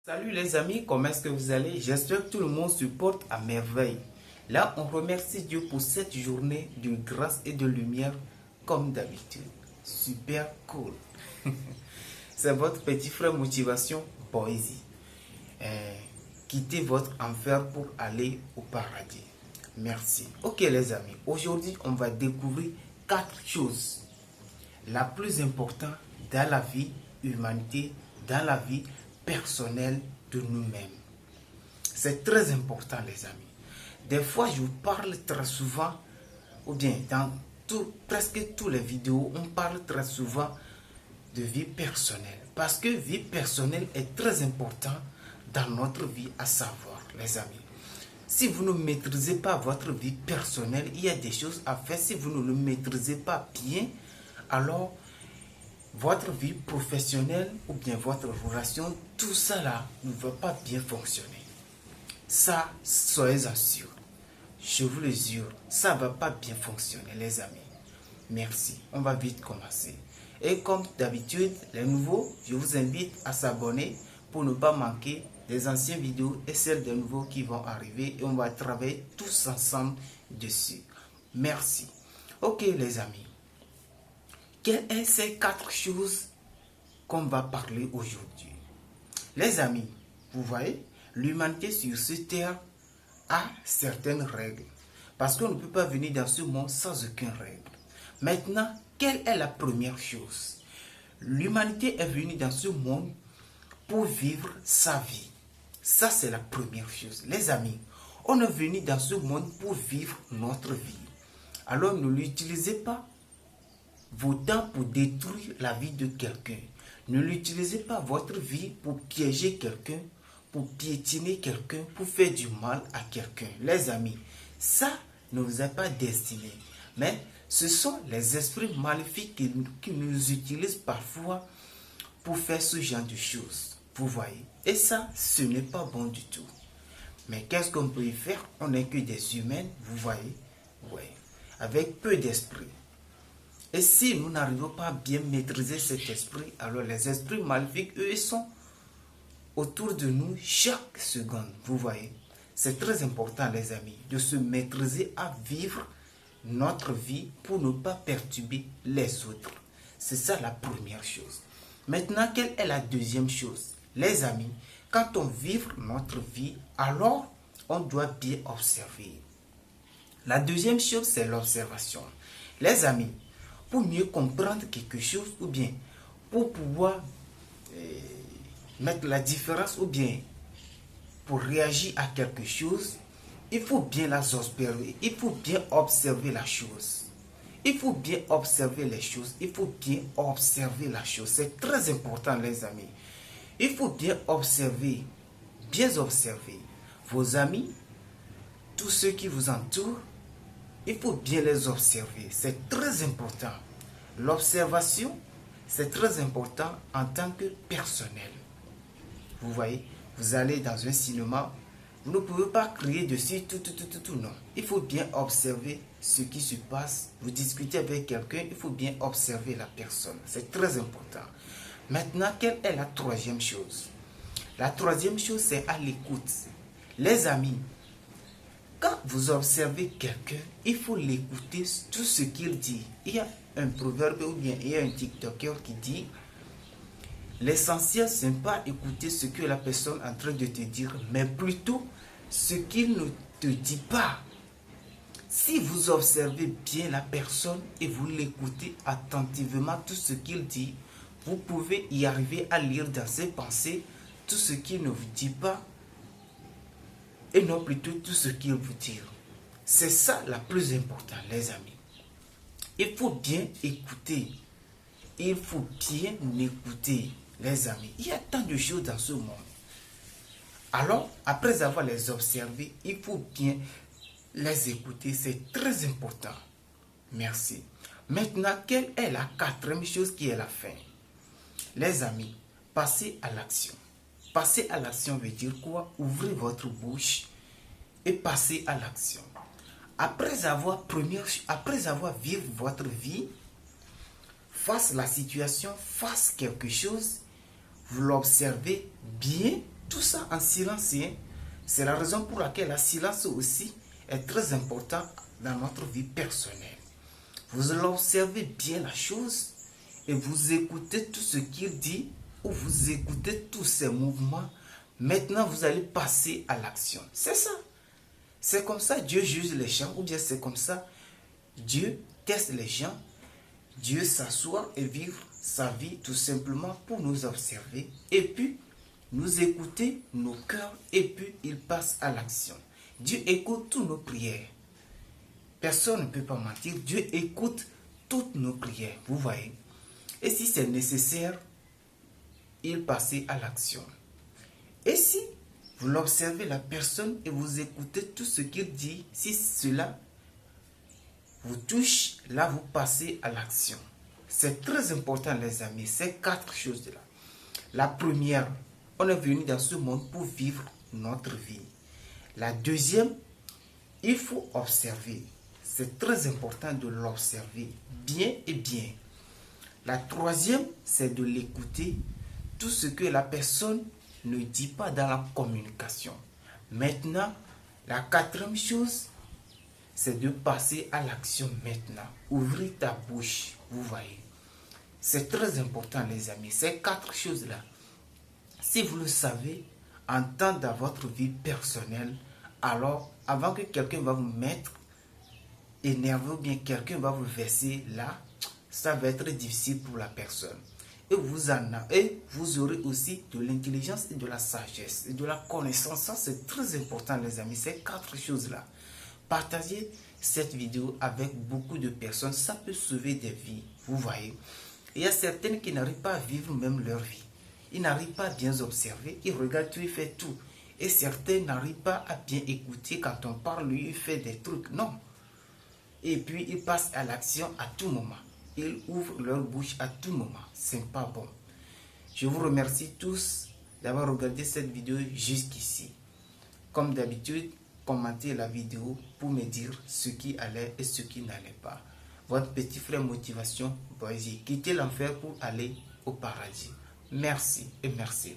Salut les amis, comment est-ce que vous allez? J'espère que tout le monde se porte à merveille. Là, on remercie Dieu pour cette journée de grâce et de lumière comme d'habitude. Super cool. C'est votre petit frère Motivation Poésie. Quittez votre enfer pour aller au paradis. Merci. Ok les amis, aujourd'hui on va découvrir 4 choses. La plus importante dans la vie humanité, dans la vie personnelle de nous-mêmes. C'est très important les amis. Des fois je vous parle très souvent, ou bien dans presque toutes les vidéos, on parle très souvent de vie personnelle. Parce que vie personnelle est très important dans notre vie à savoir les amis. Si vous ne maîtrisez pas votre vie personnelle, il y a des choses à faire. Si vous ne le maîtrisez pas bien, alors votre vie professionnelle ou bien votre relation, tout ça là ne va pas bien fonctionner. Ça, soyez-en sûrs. Je vous le jure, ça ne va pas bien fonctionner les amis. Merci, on va vite commencer. Et comme d'habitude, les nouveaux, je vous invite à s'abonner pour ne pas manquer des anciennes vidéos et celles des nouveaux qui vont arriver. Et on va travailler tous ensemble dessus. Merci. Ok les amis. Quelles sont ces 4 choses qu'on va parler aujourd'hui? Les amis, vous voyez, l'humanité sur cette terre a certaines règles. Parce qu'on ne peut pas venir dans ce monde sans aucune règle. Maintenant, quelle est la première chose? L'humanité est venue dans ce monde pour vivre sa vie. Ça, c'est la première chose. Les amis, on est venu dans ce monde pour vivre notre vie. Alors, ne l'utilisez pas vos temps pour détruire la vie de quelqu'un. Ne l'utilisez pas votre vie pour piéger quelqu'un, pour piétiner quelqu'un, pour faire du mal à quelqu'un. Les amis, ça ne vous est pas destiné. Mais ce sont les esprits maléfiques qui nous utilisent parfois pour faire ce genre de choses. Vous voyez? Et ça, ce n'est pas bon du tout. Mais qu'est-ce qu'on peut y faire? On n'est que des humains, vous voyez? Oui. Avec peu d'esprit. Et si nous n'arrivons pas à bien maîtriser cet esprit, alors les esprits maléfiques, eux, ils sont autour de nous chaque seconde. Vous voyez? C'est très important, les amis, de se maîtriser à vivre notre vie pour ne pas perturber les autres. C'est ça la première chose. Maintenant, quelle est la deuxième chose? Les amis, quand on vit notre vie, alors on doit bien observer. La deuxième chose, c'est l'observation. Les amis, pour mieux comprendre quelque chose ou bien pour pouvoir mettre la différence ou bien pour réagir à quelque chose, il faut bien les observer, il faut bien observer la chose. Il faut bien observer les choses, il faut bien observer la chose. C'est très important les amis. Il faut bien observer vos amis, tous ceux qui vous entourent. Il faut bien les observer, c'est très important. L'observation, c'est très important en tant que personnel. Vous voyez, vous allez dans un cinéma, vous ne pouvez pas crier dessus tout, non. Il faut bien observer ce qui se passe. Vous discutez avec quelqu'un, il faut bien observer la personne. C'est très important. Maintenant, quelle est la troisième chose? La troisième chose, c'est à l'écoute. Les amis, quand vous observez quelqu'un, il faut l'écouter tout ce qu'il dit. Il y a un proverbe ou bien il y a un TikToker qui dit: l'essentiel, ce n'est pas écouter ce que la personne est en train de te dire, mais plutôt ce qu'il ne te dit pas. Si vous observez bien la personne et vous l'écoutez attentivement tout ce qu'il dit, vous pouvez y arriver à lire dans ses pensées tout ce qu'il ne vous dit pas et non plutôt tout ce qu'il vous dit. C'est ça la plus importante, les amis. Il faut bien écouter. Il faut bien écouter, les amis. Il y a tant de choses dans ce monde. Alors, après avoir les observés, il faut bien les écouter. C'est très important. Merci. Maintenant, quelle est la quatrième chose qui est la fin? Les amis, passez à l'action. Passer à l'action veut dire quoi? Ouvrez votre bouche et passez à l'action. Après avoir vécu votre vie, face à la situation, face à quelque chose, vous l'observez bien Tout ça en silence. C'est la raison pour laquelle le silence aussi est très important dans notre vie personnelle. Vous observez bien la chose et vous écoutez tout ce qu'il dit ou vous écoutez tous ses mouvements. Maintenant, vous allez passer à l'action. C'est ça. C'est comme ça Dieu juge les gens, ou bien c'est comme ça Dieu teste les gens. Dieu s'assoit et vivre sa vie tout simplement pour nous observer et puis nous écouter nos cœurs et puis il passe à l'action. Dieu écoute toutes nos prières. Personne ne peut pas mentir. Dieu écoute toutes nos prières. Vous voyez. Et si c'est nécessaire, il passe à l'action. Et si vous l'observez la personne et vous écoutez tout ce qu'il dit, si cela vous touche, là vous passez à l'action. C'est très important les amis, ces 4 choses-là. La première, on est venu dans ce monde pour vivre notre vie. La deuxième, il faut observer. C'est très important de l'observer bien et bien. La troisième, c'est de l'écouter. Tout ce que la personne ne dit pas dans la communication. Maintenant, la quatrième chose, c'est de passer à l'action maintenant. Ouvrir ta bouche, vous voyez. C'est très important les amis. Ces 4 choses-là, si vous le savez, en temps dans votre vie personnelle, alors avant que quelqu'un va vous mettre énervé ou bien quelqu'un va vous verser là, ça va être difficile pour la personne. Et vous aurez aussi de l'intelligence et de la sagesse et de la connaissance. Ça, c'est très important, les amis. Ces 4 choses-là. Partagez cette vidéo avec beaucoup de personnes. Ça peut sauver des vies. Vous voyez. Il y a certaines qui n'arrivent pas à vivre même leur vie. Ils n'arrivent pas à bien observer. Ils regardent tout, ils font tout. Et certains n'arrivent pas à bien écouter. Quand on parle, lui, il fait des trucs. Non. Et puis, ils passent à l'action à tout moment. Ils ouvrent leur bouche à tout moment. C'est pas bon. Je vous remercie tous d'avoir regardé cette vidéo jusqu'ici. Comme d'habitude, commentez la vidéo pour me dire ce qui allait et ce qui n'allait pas. Votre petit frère Motivation Boisy. Quittez l'enfer pour aller au paradis. Merci et merci.